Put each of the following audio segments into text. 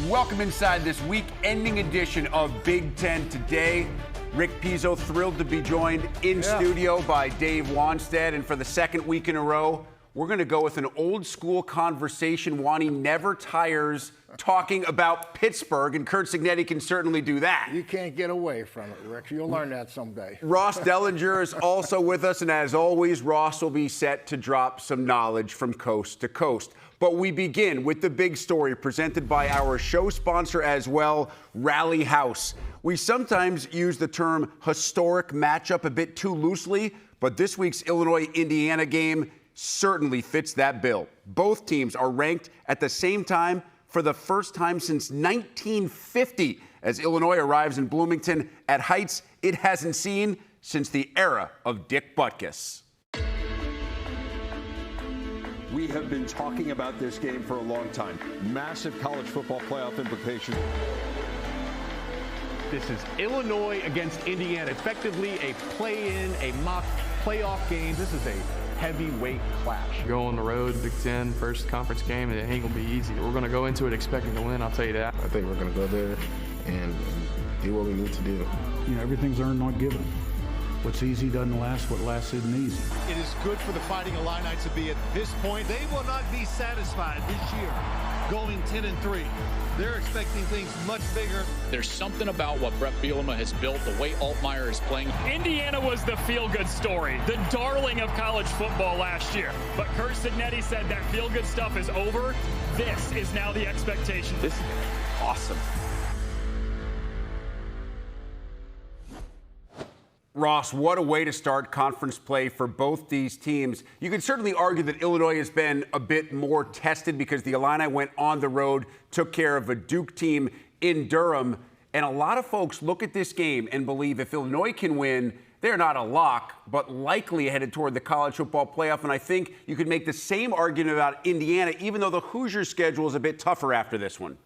Welcome inside this week-ending edition of Big Ten Today. Rick Pizzo thrilled to be joined in studio by Dave Wanstead. And for the second week in a row, we're going to go with an old-school conversation. Wani never tires talking about Pittsburgh, and Curt Cignetti can certainly do that. You can't get away from it, Rick. You'll learn that someday. Ross Dellinger is also with us, and as always, Ross will be set to drop some knowledge from coast to coast. But we begin with the big story presented by our show sponsor as well, Rally House. We sometimes use the term historic matchup a bit too loosely, but this week's Illinois-Indiana game certainly fits that bill. Both teams are ranked at the same time for the first time since 1950 as Illinois arrives in Bloomington at heights it hasn't seen since the era of Dick Butkus. We have been talking about this game for a long time. Massive college football playoff implications. This is Illinois against Indiana, effectively a play-in, a mock playoff game. This is a heavyweight clash. Go on the road, Big Ten, first conference game, it ain't gonna be easy. We're gonna go into it expecting to win, I'll tell you that. I think we're gonna go there and do what we need to do. You know, everything's earned, not given. What's easy doesn't last, what lasts isn't easy. It is good for the Fighting Illini to be at this point. They will not be satisfied this year going 10-3. They're expecting things much bigger. There's something about what Brett Bielema has built, the way Altmaier is playing. Indiana was the feel-good story, the darling of college football last year. But Curt Cignetti said that feel-good stuff is over. This is now the expectation. This is awesome. Ross, what a way to start conference play for both these teams. You could certainly argue that Illinois has been a bit more tested because the Illini went on the road, took care of a Duke team in Durham. And a lot of folks look at this game and believe if Illinois can win, they're not a lock, but likely headed toward the college football playoff. And I think you could make the same argument about Indiana, even though the Hoosiers' schedule is a bit tougher after this one.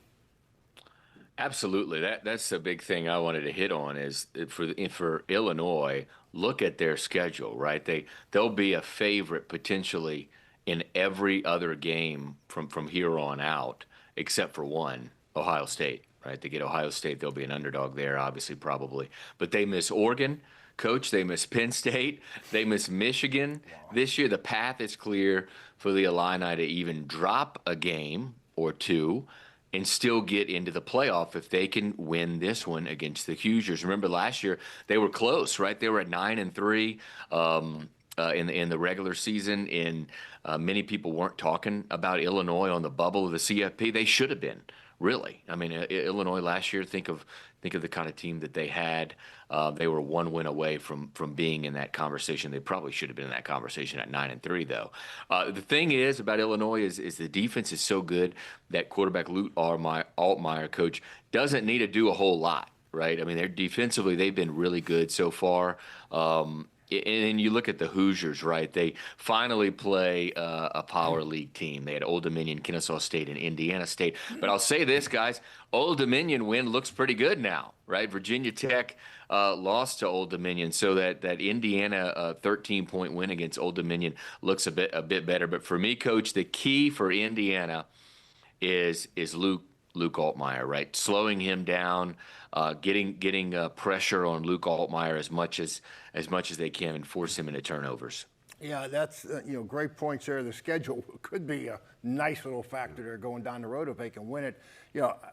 Absolutely. That's the big thing I wanted to hit on is for Illinois, look at their schedule, right? They'll be a favorite potentially in every other game from here on out, except for one, Ohio State, right? They get Ohio State, they'll be an underdog there, obviously, probably. But they miss Oregon, Coach, they miss Penn State, they miss Michigan. This year, the path is clear for the Illini to even drop a game or two and still get into the playoff if they can win this one against the Hoosiers. Remember last year, they were close, right? They were at 9-3 in the regular season, and many people weren't talking about Illinois on the bubble of the CFP. They should have been, really. I mean, Illinois last year, think of the kind of team that they had. They were one win away from being in that conversation. They probably should have been in that conversation at 9-3, though. The thing is about Illinois is the defense is so good that quarterback Lute Altmaier, coach, doesn't need to do a whole lot, right? I mean, they're defensively, they've been really good so far. And you look at the Hoosiers, right? They finally play a power league team. They had Old Dominion, Kennesaw State, and Indiana State. But I'll say this, guys, Old Dominion win looks pretty good now, right? Virginia Tech lost to Old Dominion, so that Indiana 13-point win against Old Dominion looks a bit better. But for me, Coach, the key for Indiana is Luke Altmaier, right? Slowing him down, getting pressure on Luke Altmaier as much as they can and force him into turnovers. Yeah, that's great points there. The schedule could be a nice little factor there going down the road if they can win it.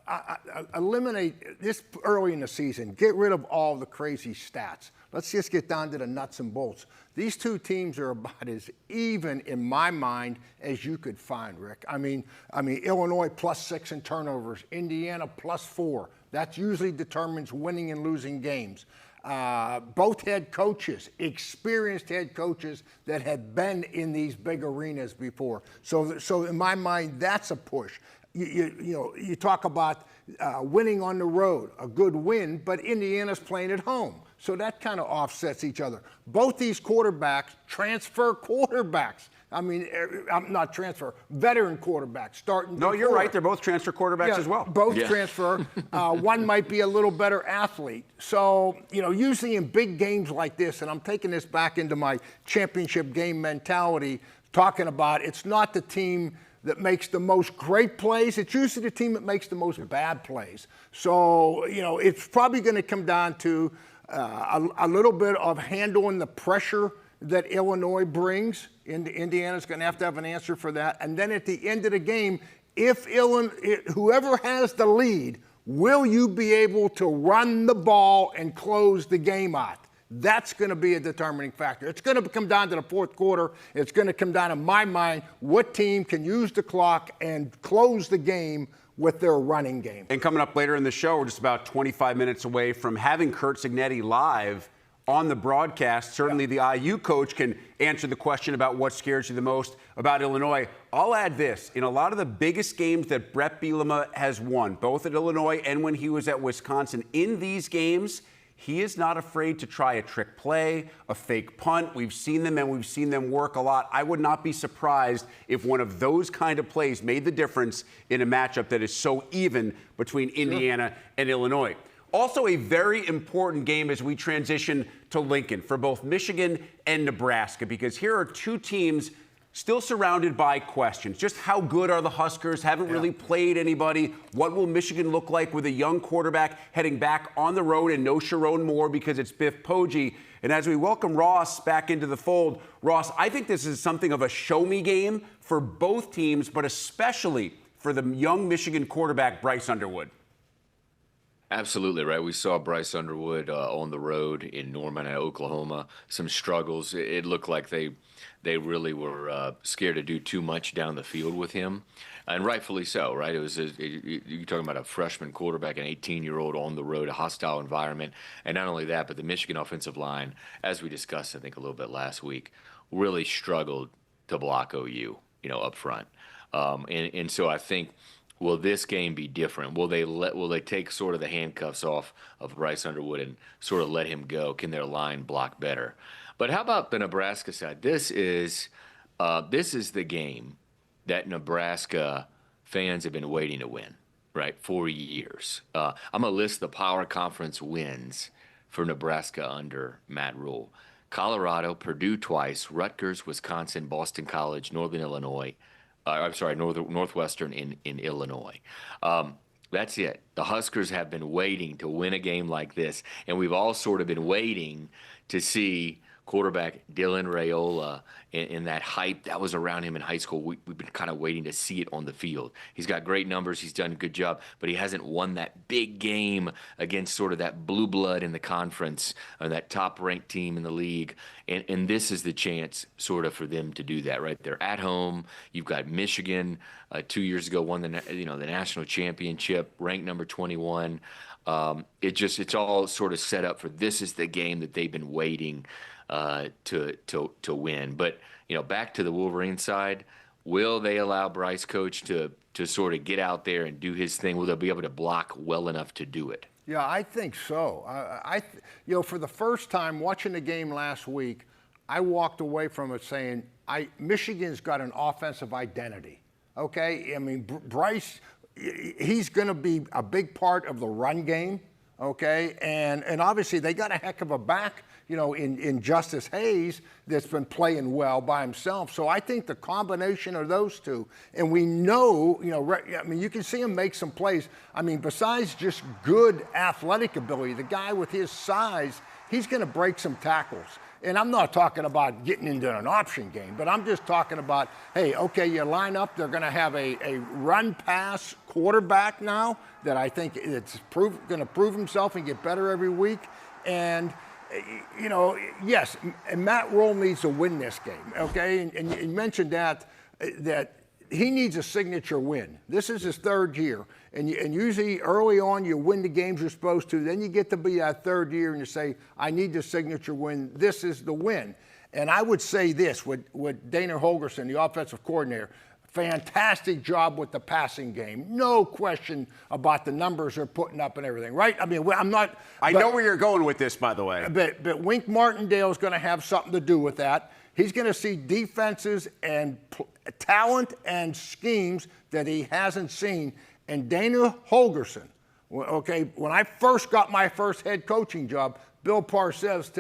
I eliminate this early in the season. Get rid of all the crazy stats. Let's just get down to the nuts and bolts. These two teams are about as even in my mind as you could find, Rick. I mean, Illinois +6 in turnovers, Indiana +4. That usually determines winning and losing games. Both head coaches, experienced head coaches that had been in these big arenas before. So in my mind, that's a push. You talk about winning on the road, a good win, but Indiana's playing at home. So that kind of offsets each other. Both these quarterbacks, transfer quarterbacks. I mean, not transfer, veteran quarterbacks starting. No, you're right. They're both transfer quarterbacks as well. Both transfer. One might be a little better athlete. So, usually in big games like this, and I'm taking this back into my championship game mentality, talking about it's not the team that makes the most great plays. It's usually the team that makes the most bad plays. So, it's probably going to come down to a little bit of handling the pressure that Illinois brings. Indiana's going to have an answer for that. And then at the end of the game, if whoever has the lead, will you be able to run the ball and close the game out? That's going to be a determining factor. It's going to come down to the fourth quarter. It's going to come down, in my mind, what team can use the clock and close the game with their running game. And coming up later in the show, we're just about 25 minutes away from having Curt Cignetti live on the broadcast. Certainly the IU coach can answer the question about what scares you the most about Illinois. I'll add this. In a lot of the biggest games that Bret Bielema has won, both at Illinois and when he was at Wisconsin, in these games, he is not afraid to try a trick play, a fake punt. We've seen them, and we've seen them work a lot. I would not be surprised if one of those kind of plays made the difference in a matchup that is so even between Indiana and Illinois. Also a very important game as we transition to Lincoln for both Michigan and Nebraska, because here are two teams still surrounded by questions. Just how good are the Huskers? Haven't really played anybody. What will Michigan look like with a young quarterback heading back on the road and no Sharon Moore because it's Biff Poggi? And as we welcome Ross back into the fold, Ross, I think this is something of a show-me game for both teams, but especially for the young Michigan quarterback, Bryce Underwood. Absolutely, right. We saw Bryce Underwood on the road in Norman at Oklahoma. Some struggles. It looked like they really were scared to do too much down the field with him, and rightfully so, right? You're talking about a freshman quarterback, an 18-year-old on the road, a hostile environment, and not only that, but the Michigan offensive line, as we discussed, I think a little bit last week, really struggled to block OU, up front, and so I think. Will this game be different? Will they take sort of the handcuffs off of Bryce Underwood and sort of let him go? Can their line block better? But how about the Nebraska side? This is the game that Nebraska fans have been waiting to win, right, for years. I'm gonna list the Power Conference wins for Nebraska under Matt Rule: Colorado, Purdue twice, Rutgers, Wisconsin, Boston College, Northern Illinois. Northwestern in Illinois. That's it. The Huskers have been waiting to win a game like this, and we've all sort of been waiting to see quarterback Dylan Raiola in that hype that was around him in high school. We've been kind of waiting to see it on the field. He's got great numbers. He's done a good job, but he hasn't won that big game against sort of that blue blood in the conference, or that top-ranked team in the league. And this is the chance sort of for them to do that, right? They're at home. You've got Michigan 2 years ago won the national championship, ranked number 21. It's all sort of set up for this is the game that they've been waiting to win. But back to the Wolverine side, will they allow Bryce Coach to sort of get out there and do his thing? Will they be able to block well enough to do it? Yeah, I think so. For the first time watching the game last week, I walked away from it saying, Michigan's got an offensive identity. Okay, I mean Bryce, he's going to be a big part of the run game. Okay, and obviously they got a heck of a back, in Justice Hayes that's been playing well by himself. So I think the combination of those two, and we know, you can see him make some plays. I mean, besides just good athletic ability, the guy with his size, he's going to break some tackles. And I'm not talking about getting into an option game, but I'm just talking about, hey, okay, you line up, they're going to have a run-pass quarterback now that I think it's going to prove himself and get better every week. And, yes, and Matt Rule needs to win this game, okay? And you mentioned that he needs a signature win. This is his third year. And usually early on you win the games you're supposed to. Then you get to be that third year and you say, I need the signature win. This is the win. And I would say this with Dana Holgorsen, the offensive coordinator, fantastic job with the passing game. No question about the numbers they're putting up and everything, right? I mean, I'm not... I know where you're going with this, by the way. But Wink Martindale is going to have something to do with that. He's going to see defenses and talent and schemes that he hasn't seen. And Dana Holgorsen, okay, when I first got my first head coaching job, Bill Parcells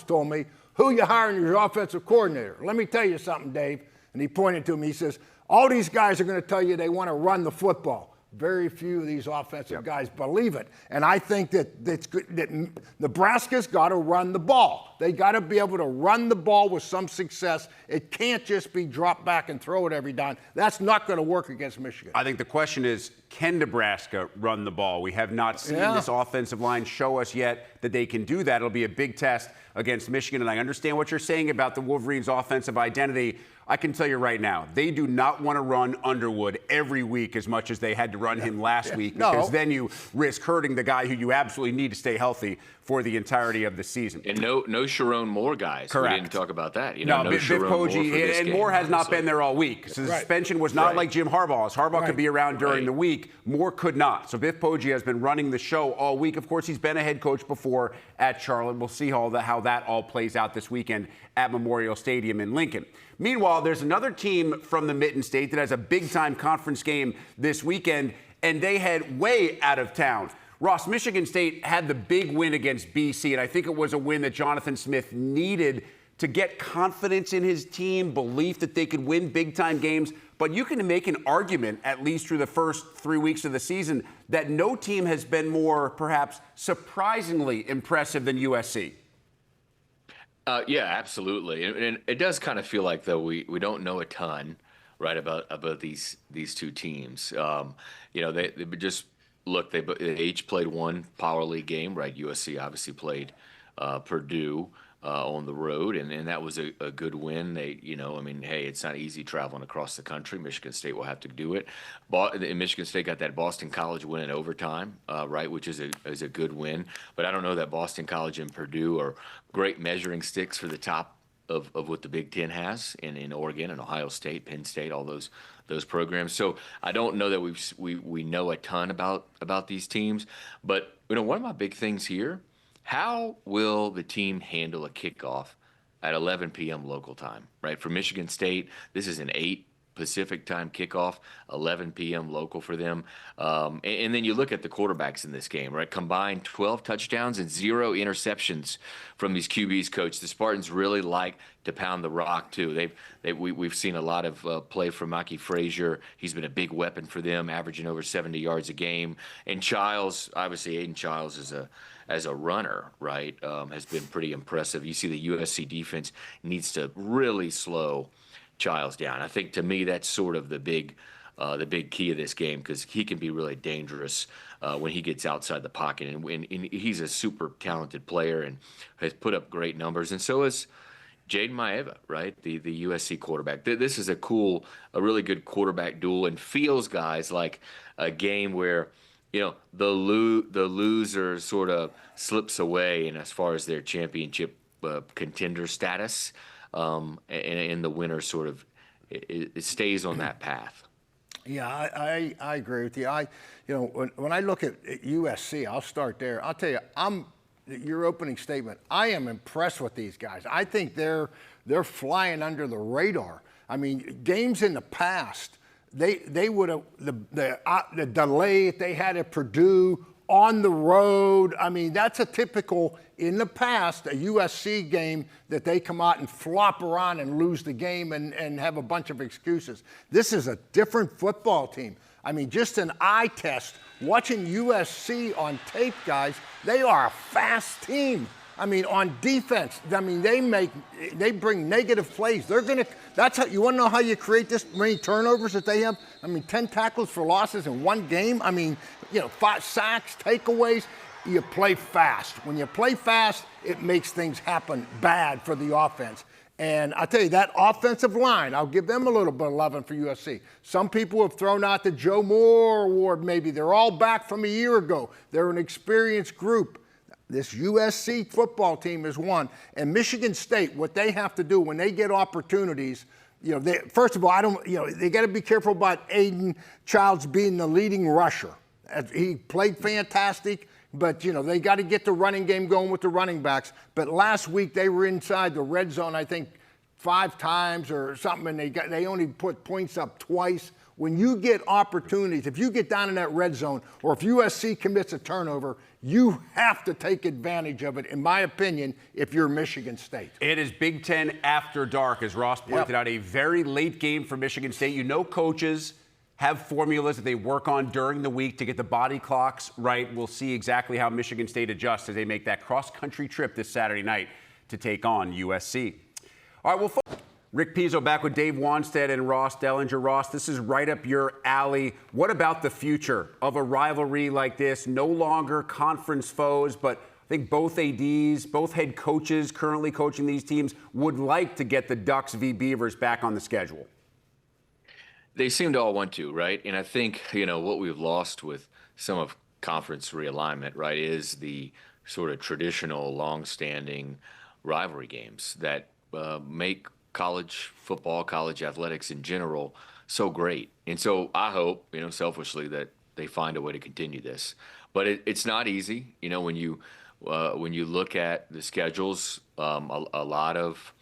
told me, who you hiring as your offensive coordinator? Let me tell you something, Dave. And he pointed to me. He says, all these guys are going to tell you they want to run the football. Very few of these offensive guys believe it. And I think that Nebraska's got to run the ball. They got to be able to run the ball with some success. It can't just be drop back and throw it every down. That's not going to work against Michigan. I think the question is, can Nebraska run the ball? We have not seen this offensive line show us yet that they can do that. It'll be a big test against Michigan. And I understand what you're saying about the Wolverines' offensive identity. I can tell you right now, they do not want to run Underwood every week as much as they had to run him last week, because then you risk hurting the guy who you absolutely need to stay healthy for the entirety of the season. And no Sharon Moore guys. Correct. We didn't talk about that. No, Biff Poggi, and Moore has not been there all week. So the suspension was not like Jim Harbaugh's. Harbaugh could be around during the week. Moore could not. So Biff Poggi has been running the show all week. Of course, he's been a head coach before at Charlotte. We'll see how that all plays out this weekend at Memorial Stadium in Lincoln. Meanwhile, there's another team from the Mitten State that has a big-time conference game this weekend, and they head way out of town. Ross, Michigan State had the big win against BC, and I think it was a win that Jonathan Smith needed to get confidence in his team, belief that they could win big-time games. But you can make an argument, at least through the first 3 weeks of the season, that no team has been more, perhaps, surprisingly impressive than USC. Yeah, absolutely. And it does kind of feel like, though, we don't know a ton, right, about these two teams. They just look, they each played one Power League game, right? USC obviously played Purdue on the road, and that was a good win. They, hey, it's not easy traveling across the country. Michigan State will have to do it. Michigan State got that Boston College win in overtime, right, which is a good win. But I don't know that Boston College and Purdue are great measuring sticks for the top of what the Big Ten has in Oregon and Ohio State, Penn State, all those programs. So I don't know that we know a ton about these teams. But one of my big things here, how will the team handle a kickoff at 11 p.m. local time, right? For Michigan State, this is an 8 Pacific time kickoff, 11 p.m. local for them. And then you look at the quarterbacks in this game, right? Combined 12 touchdowns and 0 interceptions from these QBs, coach. The Spartans really like to pound the rock, too. We've seen a lot of play from Maki Frazier. He's been a big weapon for them, averaging over 70 yards a game. And Childs, obviously Aiden Childs as a runner, right, has been pretty impressive. You see the USC defense needs to really slow Childs down. I think, to me, that's sort of the big key of this game, because he can be really dangerous when he gets outside the pocket. And he's a super talented player and has put up great numbers. And so is Jaden Maeva, right, the USC quarterback. This is a really good quarterback duel, and feels, guys, like a game where the loser sort of slips away as far as their championship contender status, and the winner sort of it stays on that path. Yeah, I agree with you. When I look at USC, I'll start there. I'll tell you, your opening statement, I am impressed with these guys. I think they're flying under the radar. I mean, games in the past, they would have the delay they had at Purdue on the road. I mean, that's a typical, in the past, a USC game that they come out and flop around and lose the game and have a bunch of excuses. This is a different football team. I mean, just an eye test. Watching USC on tape, guys, they are a fast team. I mean, on defense, they bring negative plays. That's how, you want to know how you create this many turnovers that they have? I mean, 10 tackles for losses in one game. I mean, 5 sacks, takeaways. You play fast. When you play fast, it makes things happen bad for the offense. And I tell you, that offensive line, I'll give them a little bit of loving for USC. Some people have thrown out the Joe Moore Award maybe. They're all back from a year ago. They're an experienced group. This USC football team is one. And Michigan State, what they have to do when they get opportunities, first of all, they got to be careful about Aiden Childs being the leading rusher. He played fantastic, but, they got to get the running game going with the running backs. But last week they were inside the red zone, I think, 5 times or something, and they only put points up twice. When you get opportunities, if you get down in that red zone, or if USC commits a turnover, you have to take advantage of it, in my opinion, if you're Michigan State. It is Big Ten after dark, as Ross pointed out, a very late game for Michigan State. You know, coaches have formulas that they work on during the week to get the body clocks right. We'll see exactly how Michigan State adjusts as they make that cross-country trip this Saturday night to take on USC. All right, well, Rick Pizzo back with Dave Wanstead and Ross Dellinger. Ross, this is right up your alley. What about the future of a rivalry like this? No longer conference foes, but I think both ADs, both head coaches currently coaching these teams would like to get the Ducks v. Beavers back on the schedule. They seem to all want to, right? And I think, what we've lost with some of conference realignment, right, is the sort of traditional, long-standing rivalry games that make college football, college athletics in general so great. And so I hope, selfishly, that they find a way to continue this. But it's not easy. When you look at the schedules, a lot of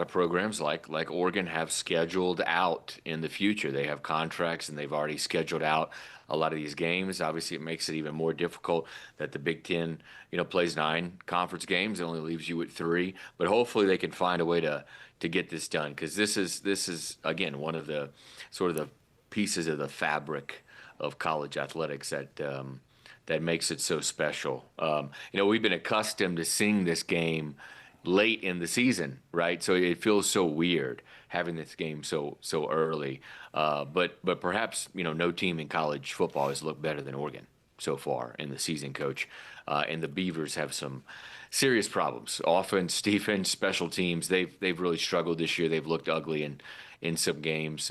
programs like Oregon have scheduled out in the future. They have contracts and they've already scheduled out a lot of these games. Obviously, it makes it even more difficult that the Big Ten, plays 9 conference games. It only leaves you with 3. But hopefully they can find a way to get this done, because this is again one of the sort of the pieces of the fabric of college athletics that makes it so special. We've been accustomed to seeing this game late in the season, right? So it feels so weird having this game so early. But perhaps, no team in college football has looked better than Oregon so far in the season, Coach. And the Beavers have some serious problems. Offense, defense, special teams, they've really struggled this year. They've looked ugly in some games.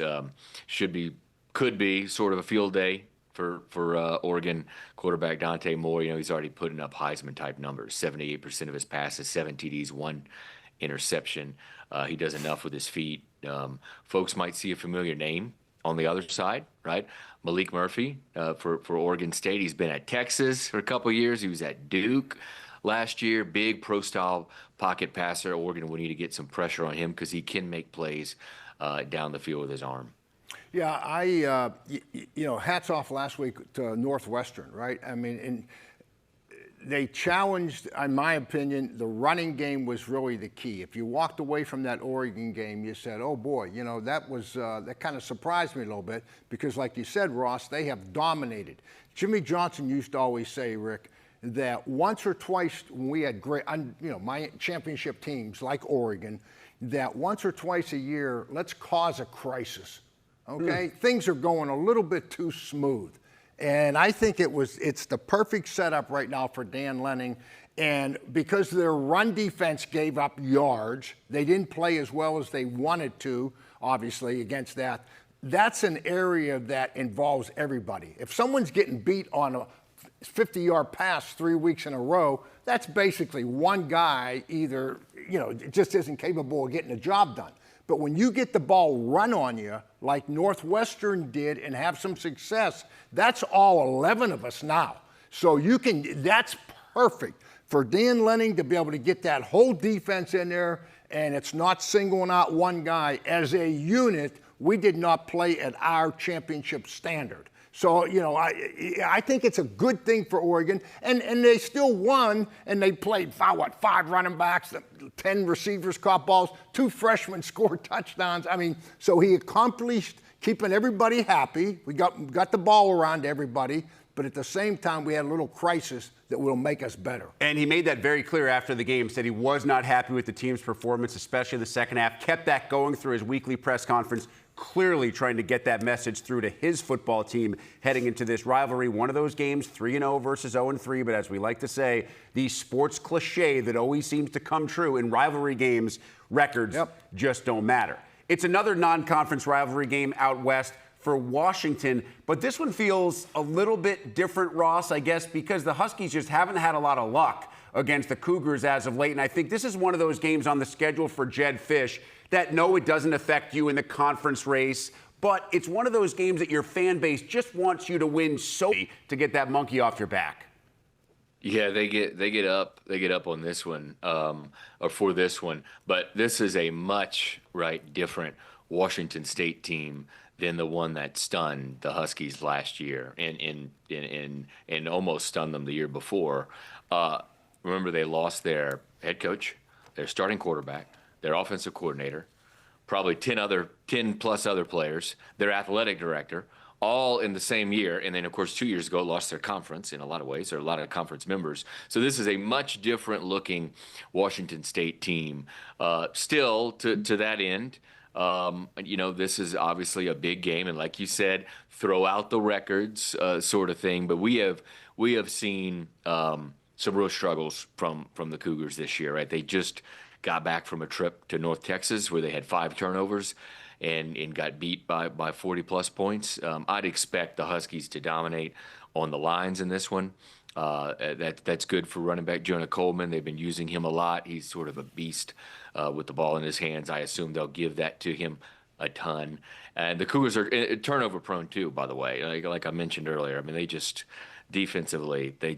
Could be sort of a field day for Oregon quarterback Dante Moore. He's already putting up Heisman-type numbers, 78% of his passes, 7 TDs, 1 interception. He does enough with his feet. Folks might see a familiar name on the other side, right? Malik Murphy for Oregon State. He's been at Texas for a couple of years. He was at Duke last year. Big pro-style pocket passer. Oregon will need to get some pressure on him because he can make plays down the field with his arm. Yeah, hats off last week to Northwestern, right? I mean, and they challenged, in my opinion, the running game was really the key. If you walked away from that Oregon game, you said, oh boy, that kind of surprised me a little bit, because like you said, Ross, they have dominated. Jimmy Johnson used to always say, Rick, that once or twice when we had great, my championship teams like Oregon, that once or twice a year, let's cause a crisis. Okay, things are going a little bit too smooth, and I think it's the perfect setup right now for Dan Lanning. And because their run defense gave up yards, they didn't play as well as they wanted to, obviously, against that. That's an area that involves everybody. If someone's getting beat on a 50-yard pass 3 weeks in a row, that's basically one guy either, just isn't capable of getting the job done. But when you get the ball run on you, like Northwestern did, and have some success, that's all 11 of us now. So that's perfect for Dan Lanning to be able to get that whole defense in there, and it's not singling out one guy. As a unit, we did not play at our championship standard. So, I think it's a good thing for Oregon. And they still won, and they played, 5 running backs, 10 receivers caught balls, 2 freshmen scored touchdowns. I mean, so he accomplished keeping everybody happy. We got the ball around everybody, but at the same time, we had a little crisis that will make us better. And he made that very clear after the game, said he was not happy with the team's performance, especially the second half, kept that going through his weekly press conference, clearly trying to get that message through to his football team heading into this rivalry. One of those games, 3-0 versus 0-3, but as we like to say, the sports cliche that always seems to come true in rivalry games, records just don't matter. It's another non-conference rivalry game out west for Washington, but this one feels a little bit different, Ross, I guess, because the Huskies just haven't had a lot of luck against the Cougars as of late, and I think this is one of those games on the schedule for Jed Fish that, no, it doesn't affect you in the conference race, but it's one of those games that your fan base just wants you to win to get that monkey off your back. Yeah, they get up on this one, or for this one, but this is a much different Washington State team than the one that stunned the Huskies last year and almost stunned them the year before. Remember, they lost their head coach, their starting quarterback, their offensive coordinator, probably 10 plus other players, their athletic director, all in the same year. And then, of course, 2 years ago, lost their conference in a lot of ways. There are a lot of conference members. So this is a much different looking Washington State team. Still, to that end, this is obviously a big game. And like you said, throw out the records sort of thing. But we have seen some real struggles from the Cougars this year, right? They just got back from a trip to North Texas where they had 5 turnovers and got beat by 40-plus points. I'd expect the Huskies to dominate on the lines in this one. That's good for running back Jonah Coleman. They've been using him a lot. He's sort of a beast with the ball in his hands. I assume they'll give that to him a ton. And the Cougars are turnover prone too, by the way. Like I mentioned earlier, I mean, they just defensively, they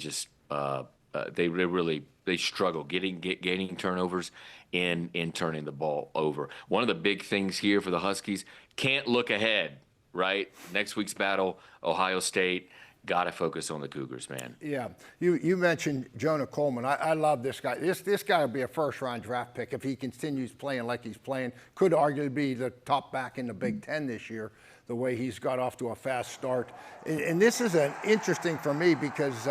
struggle gaining turnovers and turning the ball over. One of the big things here for the Huskies, can't look ahead, right? Next week's battle, Ohio State. Got to focus on the Cougars, man. Yeah, you mentioned Jonah Coleman. I love this guy. This guy will be a first-round draft pick if he continues playing like he's playing. Could arguably be the top back in the Big Ten this year, the way he's got off to a fast start. And this is an interesting for me because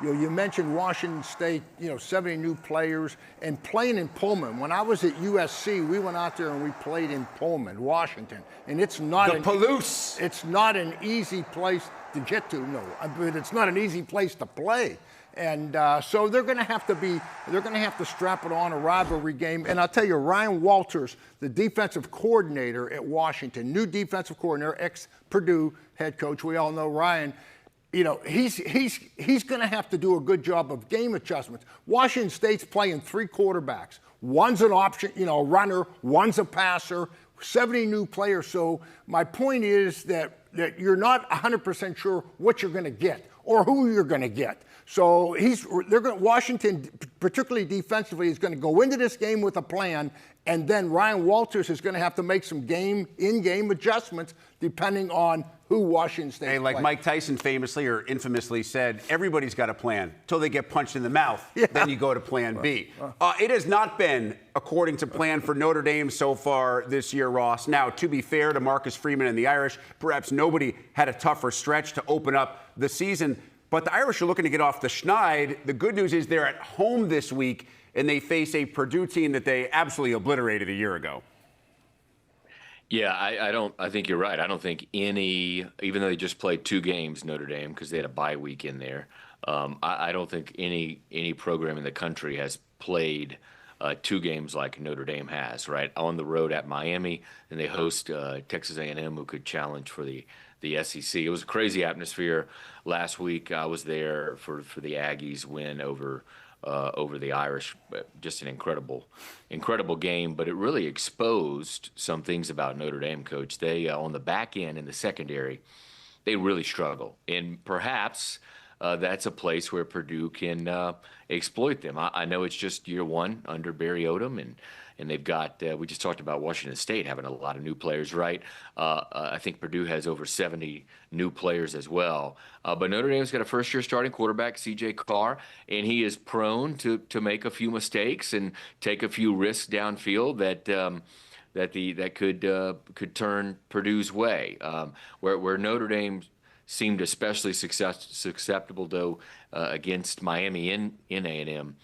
you mentioned Washington State, 70 new players, and playing in Pullman. When I was at USC, we went out there and we played in Pullman, Washington, and it's not It's not an easy place to get to, no, but it's not an easy place to play. And so they're going to have to strap it on, a rivalry game. And I'll tell you, Ryan Walters, the defensive coordinator at Washington, new defensive coordinator, ex-Purdue head coach. We all know Ryan. He's going to have to do a good job of game adjustments. Washington State's playing 3 quarterbacks. One's an option, a runner. One's a passer. 70 new players. So my point is that you're not 100% sure what you're going to get or who you're going to get. So Washington, particularly defensively, is going to go into this game with a plan, and then Ryan Walters is going to have to make some in-game adjustments depending on who Washington State plays. Like Mike Tyson famously or infamously said, everybody's got a plan till they get punched in the mouth. Yeah. Then you go to plan B. It has not been according to plan for Notre Dame so far this year, Ross. Now, to be fair to Marcus Freeman and the Irish, perhaps nobody had a tougher stretch to open up the season. But the Irish are looking to get off the schneid. The good news is they're at home this week, and they face a Purdue team that they absolutely obliterated a year ago. Yeah, I think you're right. I don't think even though they just played 2 games, Notre Dame, because they had a bye week in there, I don't think any program in the country has played 2 games like Notre Dame has, right? On the road at Miami, and they host Texas A&M, who could challenge for the SEC. It was a crazy atmosphere last week. I was there for the Aggies win over the Irish. Just an incredible game, but it really exposed some things about Notre Dame, Coach. They, on the back end in the secondary, they really struggle. And perhaps that's a place where Purdue can exploit them. I know it's just year 1 under Barry Odom, and they've got, we just talked about Washington State having a lot of new players, right? I think Purdue has over 70 new players as well. But Notre Dame's got a first-year starting quarterback, C.J. Carr, and he is prone to make a few mistakes and take a few risks downfield that could turn Purdue's way. Where Notre Dame seemed especially susceptible, though, against Miami in A&M,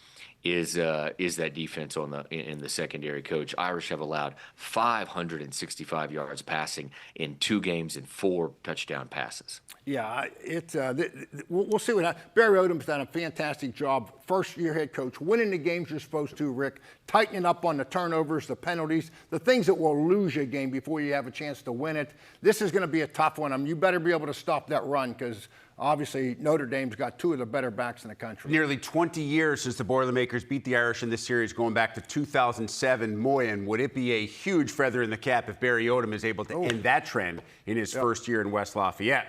is that defense in the secondary, Coach. Irish have allowed 565 yards passing in 2 games and 4 touchdown passes. Yeah, we'll see what happens. Barry Odom's done a fantastic job. First-year head coach, winning the games you're supposed to, Rick, tightening up on the turnovers, the penalties, the things that will lose you a game before you have a chance to win it. This is going to be a tough one. I mean, you better be able to stop that run because obviously Notre Dame's got 2 of the better backs in the country. Nearly 20 years since the Boilermakers beat the Irish in this series, going back to 2007. Moyen, would it be a huge feather in the cap if Barry Odom is able to end that trend in his first year in West Lafayette?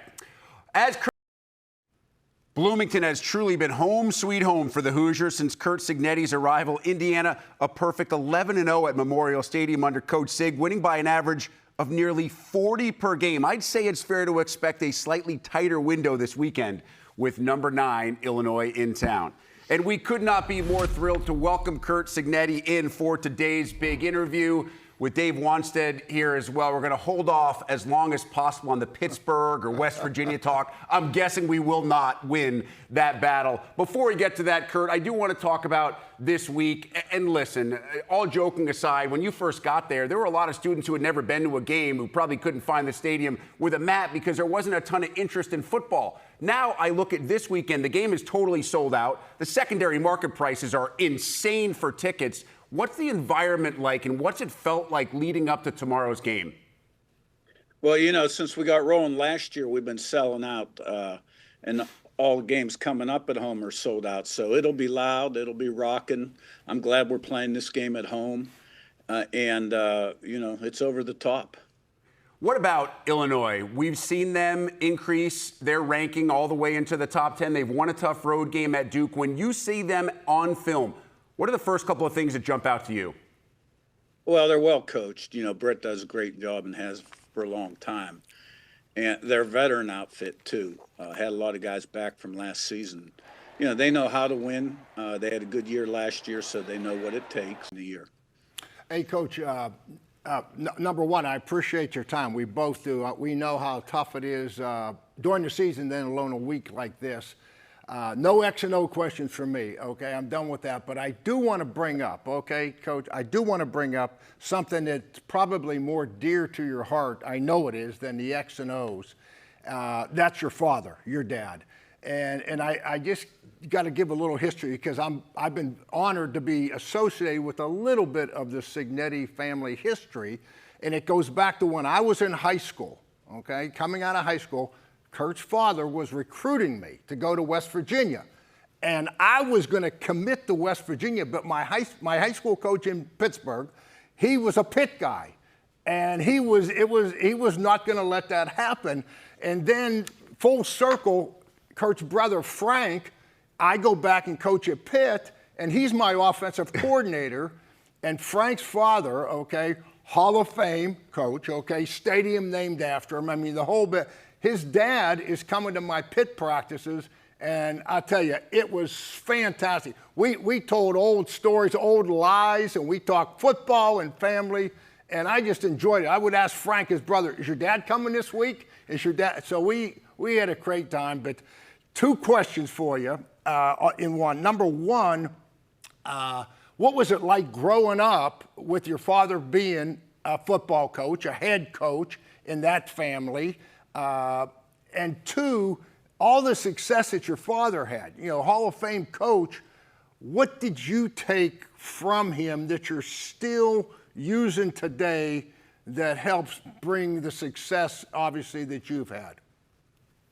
Bloomington has truly been home sweet home for the Hoosiers since Curt Cignetti's arrival. Indiana, a perfect 11-0 at Memorial Stadium under Coach Sig, winning by an average of nearly 40 per game. I'd say it's fair to expect a slightly tighter window this weekend with number 9 Illinois in town. And we could not be more thrilled to welcome Curt Cignetti in for today's big interview. With Dave Wanstead here as well, we're going to hold off as long as possible on the Pittsburgh or West Virginia talk. I'm guessing we will not win that battle. Before we get to that, Curt, I do want to talk about this week. And listen, all joking aside, when you first got there were a lot of students who had never been to a game who probably couldn't find the stadium with a mat because there wasn't a ton of interest in football. Now I look at this weekend, the game is totally sold out. The secondary market prices are insane for tickets. What's the environment like, and what's it felt like leading up to tomorrow's game? Well, since we got rolling last year, we've been selling out, and all the games coming up at home are sold out. So it'll be loud, it'll be rocking. I'm glad we're playing this game at home, and it's over the top. What about Illinois? We've seen them increase their ranking all the way into the top 10. They've won a tough road game at Duke. When you see them on film, what are the first couple of things that jump out to you? Well, they're well coached. Brett does a great job and has for a long time. And their veteran outfit, too. Had a lot of guys back from last season. They know how to win. They had a good year last year, so they know what it takes in a year. Hey, Coach, number one, I appreciate your time. We both do. We know how tough it is during the season, then alone a week like this. No X and O questions from me, okay? I'm done with that. But I do want to bring up, okay, Coach, I do want to bring up something that's probably more dear to your heart, I know it is, than the X and O's. That's your father, your dad. And I just got to give a little history because I've been honored to be associated with a little bit of the Cignetti family history. And it goes back to when I was in high school, okay? Coming out of high school, Curt's father was recruiting me to go to West Virginia. And I was going to commit to West Virginia, but my high school coach in Pittsburgh, he was a Pitt guy. And he was not going to let that happen. And then full circle, Curt's brother, Frank, I go back and coach at Pitt, and he's my offensive coordinator. And Frank's father, okay, Hall of Fame coach, okay, stadium named after him. I mean, the whole bit. His dad is coming to my Pitt practices, and I tell you, it was fantastic. We told old stories, old lies, and we talked football and family, and I just enjoyed it. I would ask Frank, his brother, is your dad coming this week? Is your dad? So we had a great time, but 2 questions for you in one. Number one, what was it like growing up with your father being a football coach, a head coach in that family? And 2, all the success that your father had, Hall of Fame coach, what did you take from him that you're still using today that helps bring the success, obviously, that you've had?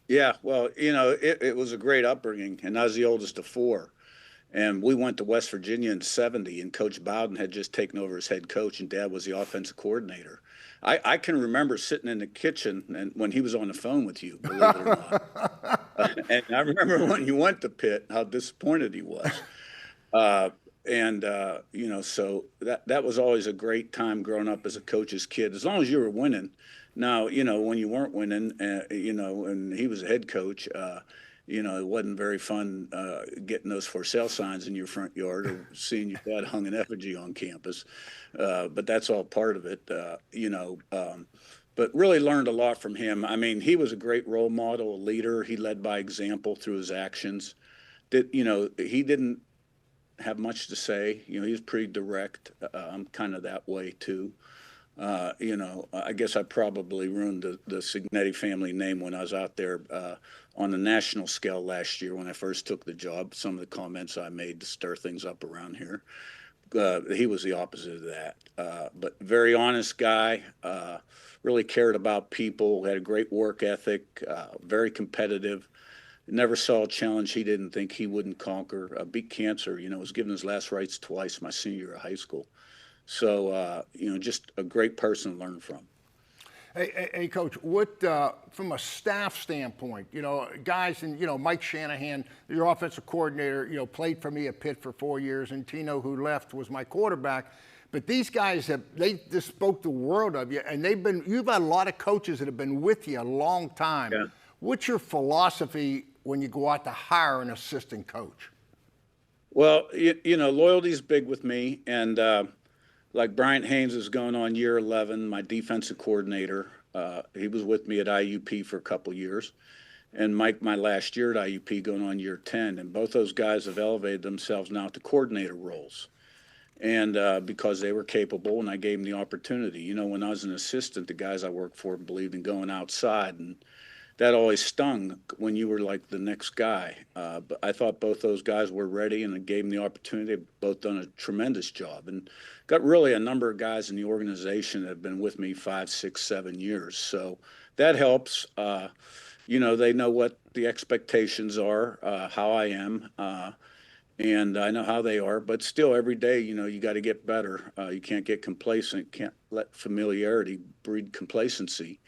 Yeah, well, it was a great upbringing, and I was the oldest of 4. And we went to West Virginia in '70, and Coach Bowden had just taken over as head coach, and Dad was the offensive coordinator. I can remember sitting in the kitchen and when he was on the phone with you, believe it or not. And I remember when you went to Pitt, how disappointed he was. So that was always a great time growing up as a coach's kid, as long as you were winning. Now, when you weren't winning, and he was a head coach, it wasn't very fun getting those for sale signs in your front yard or seeing your dad hung an effigy on campus. But that's all part of it, but really learned a lot from him. I mean, he was a great role model, a leader. He led by example through his actions. He didn't have much to say. He was pretty direct. I'm kind of that way too. I guess I probably ruined the Cignetti family name when I was out there on the national scale last year when I first took the job. Some of the comments I made to stir things up around here. He was the opposite of that. But very honest guy, really cared about people, had a great work ethic, very competitive. Never saw a challenge he didn't think he wouldn't conquer. Beat cancer, was given his last rites twice my senior year of high school. So, just a great person to learn from. Hey, Coach, what, from a staff standpoint, guys, and, Mike Shanahan, your offensive coordinator, played for me at Pitt for 4 years, and Tino, who left, was my quarterback. But these guys they just spoke the world of you, and you've had a lot of coaches that have been with you a long time. Yeah. What's your philosophy when you go out to hire an assistant coach? Well, loyalty's big with me, and like Bryant Haynes is going on year 11, my defensive coordinator. He was with me at IUP for a couple years, and Mike, my last year at IUP, going on year 10, and both those guys have elevated themselves now to coordinator roles, and because they were capable, and I gave them the opportunity. When I was an assistant, the guys I worked for believed in going outside, and that always stung when you were like the next guy. But I thought both those guys were ready, and I gave them the opportunity. They've both done a tremendous job, and got really a number of guys in the organization that have been with me 5, 6, 7 years. So that helps. They know what the expectations are, how I am, and I know how they are. But still, every day, you got to get better. You can't get complacent. Can't let familiarity breed complacency.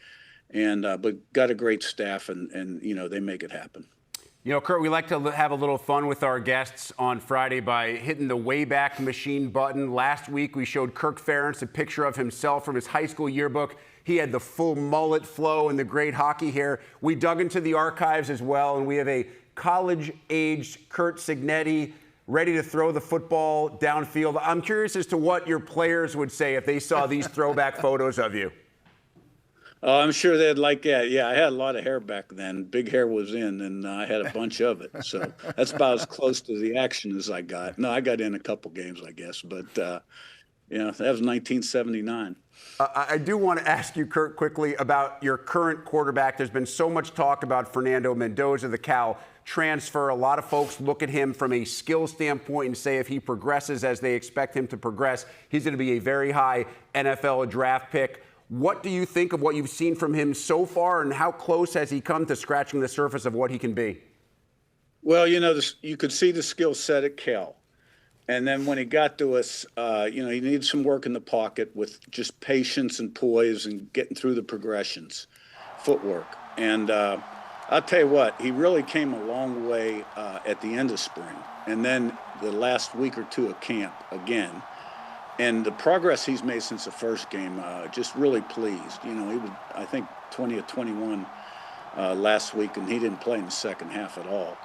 But got a great staff, and they make it happen. Curt, we like to have a little fun with our guests on Friday by hitting the Wayback Machine button. Last week, we showed Kirk Ferentz a picture of himself from his high school yearbook. He had the full mullet flow and the great hockey hair. We dug into the archives as well, and we have a college-aged Curt Cignetti ready to throw the football downfield. I'm curious as to what your players would say if they saw these throwback photos of you. Oh, I'm sure they'd like that. Yeah, I had a lot of hair back then. Big hair was in, and I had a bunch of it. So that's about as close to the action as I got. No, I got in a couple games, I guess. But, that was 1979. I do want to ask you, Curt, quickly about your current quarterback. There's been so much talk about Fernando Mendoza, the Cal transfer. A lot of folks look at him from a skill standpoint and say if he progresses as they expect him to progress, he's going to be a very high NFL draft pick. What do you think of what you've seen from him so far, and how close has he come to scratching the surface of what he can be? Well, you could see the skill set at Cal. And then when he got to us, he needed some work in the pocket with just patience and poise and getting through the progressions, footwork. And I'll tell you what, he really came a long way at the end of spring. And then the last week or two of camp again. And the progress he's made since the first game, just really pleased. He was, I think, 20 of 21 last week, and he didn't play in the second half at all.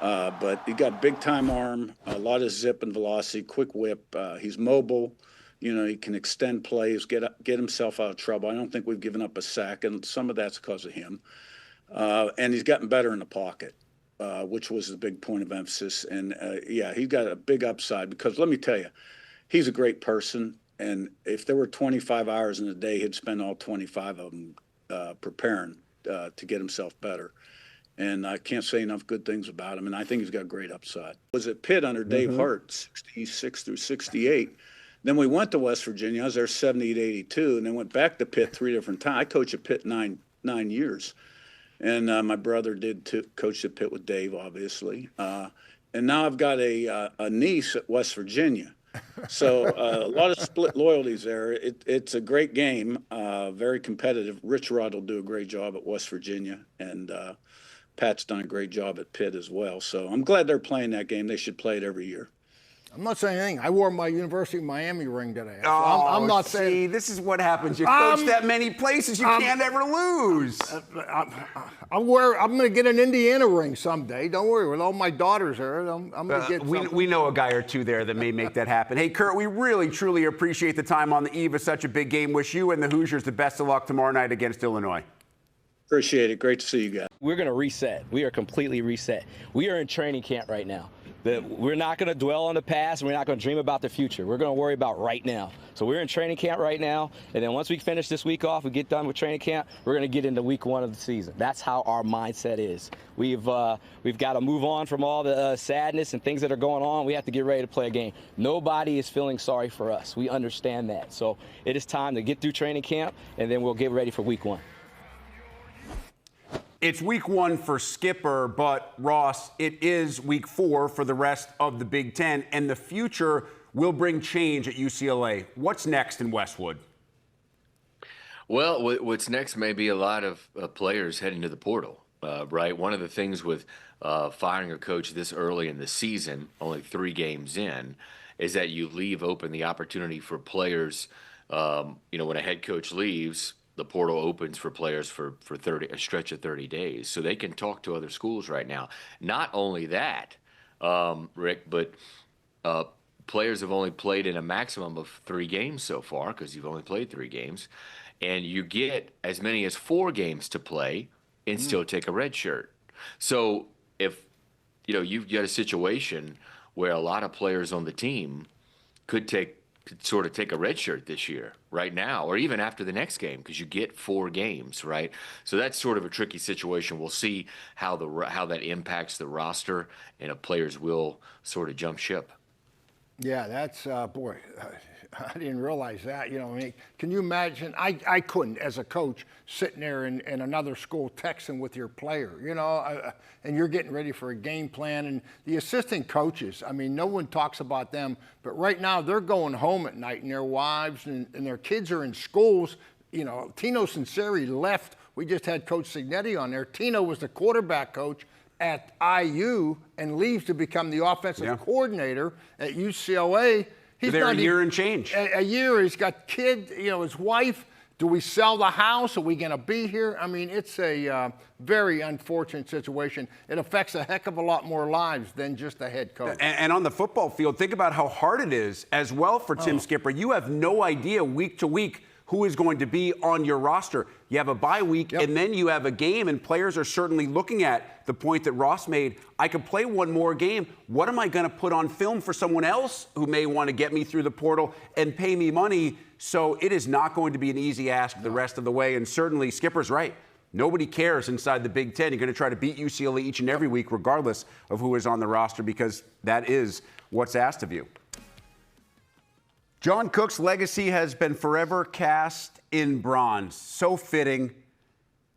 But he got big-time arm, a lot of zip and velocity, quick whip. He's mobile. He can extend plays, get himself out of trouble. I don't think we've given up a sack, and some of that's because of him. And he's gotten better in the pocket, which was the big point of emphasis. And, he's got a big upside because, let me tell you, he's a great person, and if there were 25 hours in a day, he'd spend all 25 of them preparing to get himself better. And I can't say enough good things about him, and I think he's got great upside. Was at Pitt under Dave Hart, 66 through 68. Then we went to West Virginia. I was there 70 to 82, and then went back to Pitt 3 different times. I coached at Pitt nine years, and my brother did coach at Pitt with Dave, obviously. And now I've got a niece at West Virginia. So a lot of split loyalties there. It's a great game, very competitive. Rich Rod will do a great job at West Virginia, and Pat's done a great job at Pitt as well. So I'm glad they're playing that game. They should play it every year. I'm not saying anything. I wore my University of Miami ring today. So Oh, I'm not saying. this is what happens. You coach that many places, you can't ever lose. I'm going to get an Indiana ring someday. Don't worry. With all my daughters there, I'm going to get something. We know a guy or two there that may make that happen. Hey, Curt, we really, truly appreciate the time on the eve of such a big game. Wish you and the Hoosiers the best of luck tomorrow night against Illinois. Appreciate it. Great to see you guys. We're going to reset. We are completely reset. We are in training camp right now. We're not going to dwell on the past, and we're not going to dream about the future. We're going to worry about right now. So we're in training camp right now, and then once we finish this week off, we get done with training camp, we're going to get into week 1 of the season. That's how our mindset is. We've got to move on from all the sadness and things that are going on. We have to get ready to play a game. Nobody is feeling sorry for us. We understand that. So it is time to get through training camp, and then we'll get ready for week 1. It's week 1 for Skipper, but Ross, it is week 4 for the rest of the Big Ten, and the future will bring change at UCLA. What's next in Westwood? Well, what's next may be a lot of players heading to the portal, right? One of the things with firing a coach this early in the season, only 3 games in, is that you leave open the opportunity for players. When a head coach leaves, the portal opens for players for a stretch of 30 days. So they can talk to other schools right now. Not only that, Rick, but players have only played in a maximum of 3 games so far, because you've only played 3 games. And you get as many as 4 games to play and still take a red shirt. So if you've got a situation where a lot of players on the team could sort of take a red shirt this year, right now, or even after the next game, because you get 4 games, right? So that's sort of a tricky situation. We'll see how that impacts the roster, and if players will sort of jump ship. Yeah, that's boy. I didn't realize that. Can you imagine? I couldn't, as a coach, sitting there in another school texting with your player, and you're getting ready for a game plan. And the assistant coaches, no one talks about them, but right now they're going home at night, and their wives and their kids are in schools. Tino Sinceri left. We just had Coach Cignetti on there. Tino was the quarterback coach at IU and leaves to become the offensive coordinator at UCLA. He's there a year and change. A year. He's got kids, his wife. Do we sell the house? Are we going to be here? It's a very unfortunate situation. It affects a heck of a lot more lives than just the head coach. And on the football field, think about how hard it is as well for Tim Skipper. You have no idea week to week who is going to be on your roster. You have a bye week, and then you have a game, and players are certainly looking at the point that Ross made. I could play one more game. What am I going to put on film for someone else who may want to get me through the portal and pay me money? So it is not going to be an easy ask the rest of the way, and certainly Skipper's right. Nobody cares inside the Big Ten. You're going to try to beat UCLA each and every week, regardless of who is on the roster, because that is what's asked of you. John Cook's legacy has been forever cast in bronze. So fitting.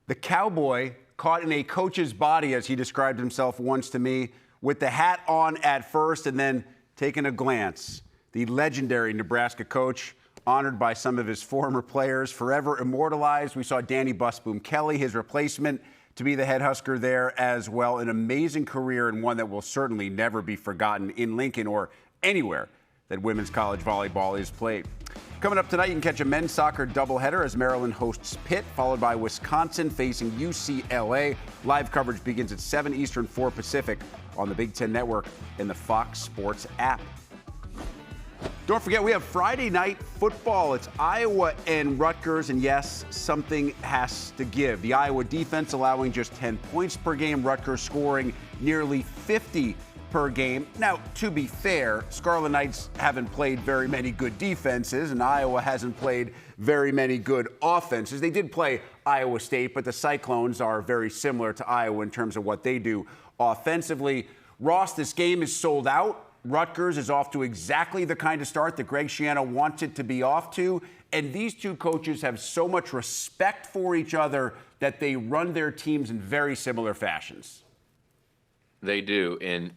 The cowboy caught in a coach's body, as he described himself once to me, with the hat on at first and then taking a glance. The legendary Nebraska coach, honored by some of his former players, forever immortalized. We saw Danny Busboom Kelly, his replacement, to be the head Husker there as well. An amazing career, and one that will certainly never be forgotten in Lincoln or anywhere that women's college volleyball is played. Coming up tonight, you can catch a men's soccer doubleheader as Maryland hosts Pitt, followed by Wisconsin facing UCLA. Live coverage begins at 7 Eastern, 4 Pacific on the Big Ten Network and the Fox Sports app. Don't forget, we have Friday night football. It's Iowa and Rutgers, and yes, something has to give. The Iowa defense allowing just 10 points per game, Rutgers scoring nearly 50 per game. Now, to be fair, Scarlet Knights haven't played very many good defenses, and Iowa hasn't played very many good offenses. They did play Iowa State, but the Cyclones are very similar to Iowa in terms of what they do offensively. Ross, this game is sold out. Rutgers is off to exactly the kind of start that Greg Schiano wants it to be off to, and these two coaches have so much respect for each other that they run their teams in very similar fashions. They do, and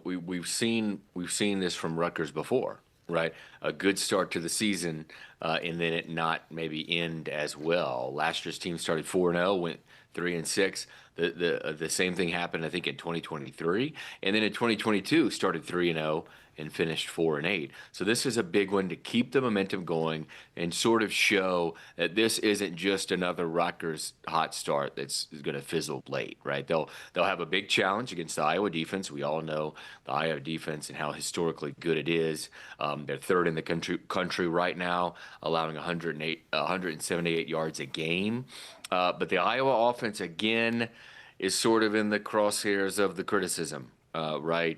we've seen this from Rutgers before, right? A good start to the season, and then it not maybe end as well. Last year's team started 4-0, went 3-6. The same thing happened, I think, in 2023, and then in 2022 started 3-0 and finished 4-8. So this is a big one to keep the momentum going and sort of show that this isn't just another Rutgers hot start that's going to fizzle late, right? They'll have a big challenge against the Iowa defense. We all know the Iowa defense and how historically good it is. They're third in the country right now, allowing 178 yards a game. But the Iowa offense, again, is sort of in the crosshairs of the criticism. Right.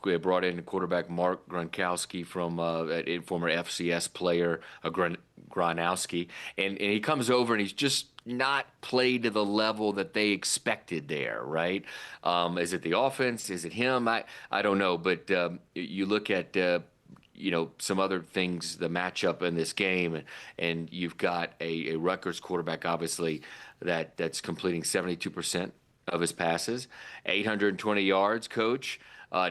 They brought in quarterback Mark Gronkowski from a former FCS player, Gronowski, and he comes over and he's just not played to the level that they expected there, right? Is it the offense? Is it him? I don't know, but you look at some other things, the matchup in this game, and you've got a Rutgers quarterback, obviously, that's completing 72% of his passes, 820 yards, coach.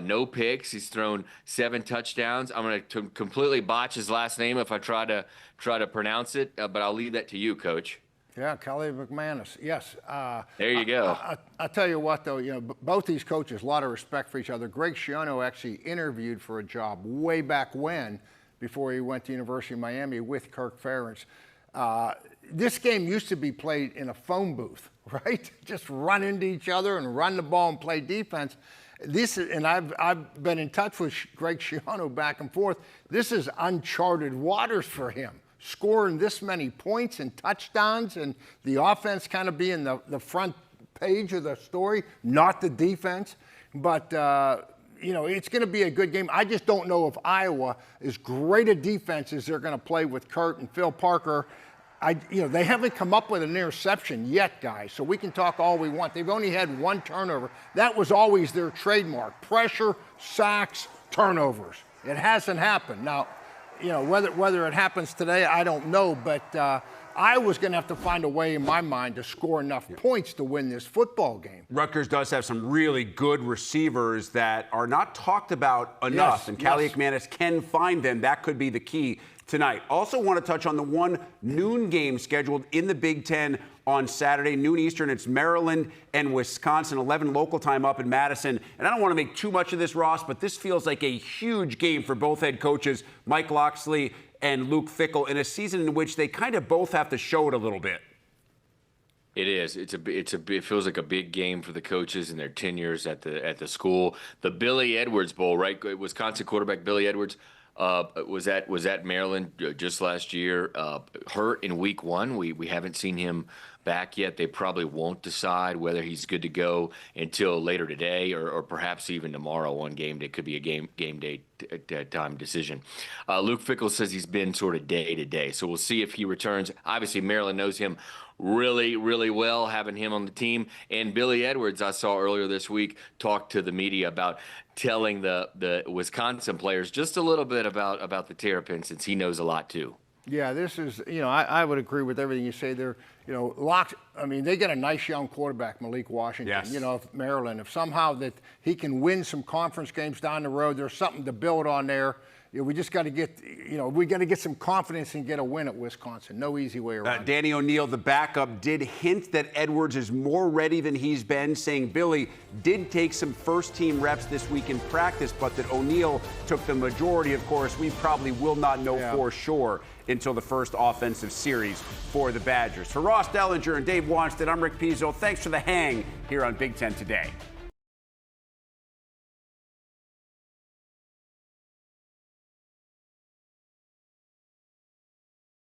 No picks. He's thrown 7 touchdowns. I'm going to completely botch his last name if I try to pronounce it, but I'll leave that to you, Coach. Yeah, Kelly McManus. Yes. There you go. I tell you what, though, both these coaches, a lot of respect for each other. Greg Schiano actually interviewed for a job way back when, before he went to University of Miami with Kirk Ferentz. This game used to be played in a phone booth, right? Just run into each other and run the ball and play defense. And I've been in touch with Greg Schiano back and forth. This is uncharted waters for him. Scoring this many points and touchdowns, and the offense kind of being the front page of the story, not the defense. But, it's going to be a good game. I just don't know if Iowa, as great a defense as they're going to play with Curt and Phil Parker, they haven't come up with an interception yet, guys, so we can talk all we want. They've only had one turnover. That was always their trademark: pressure, sacks, turnovers. It hasn't happened. Now, whether it happens today, I don't know, but Iowa's going to have to find a way, in my mind, to score enough points to win this football game. Rutgers does have some really good receivers that are not talked about enough, and Callie McManus can find them. That could be the key tonight. Also want to touch on the one noon game scheduled in the Big Ten on Saturday, noon Eastern. It's Maryland and Wisconsin, 11 local time up in Madison. And I don't want to make too much of this, Ross, but this feels like a huge game for both head coaches, Mike Locksley and Luke Fickell, in a season in which they kind of both have to show it a little bit. It is. It feels like a big game for the coaches and their tenures at the school. The Billy Edwards Bowl, right? Wisconsin quarterback Billy Edwards was at Maryland just last year. Hurt in week 1. We haven't seen him back yet. They probably won't decide whether he's good to go until later today or perhaps even tomorrow on game day. Could be a game day time decision. Luke Fickell says he's been sort of day to day, so we'll see if he returns. Obviously, Maryland knows him really, really well, having him on the team. And Billy Edwards, I saw earlier this week, talked to the media about telling the Wisconsin players just a little bit about the Terrapins, since he knows a lot too. Yeah, this is, I would agree with everything you say there. Locks, they got a nice young quarterback, Malik Washington, yes. Maryland. If somehow that he can win some conference games down the road, there's something to build on there. We just got to get, we got to get some confidence and get a win at Wisconsin. No easy way around. Danny O'Neill, the backup, did hint that Edwards is more ready than he's been, saying Billy did take some first-team reps this week in practice, but that O'Neill took the majority. Of course, we probably will not know for sure until the first offensive series for the Badgers. For Ross Dellinger and Dave Wannstedt, I'm Rick Pizzo. Thanks for the hang here on Big Ten Today.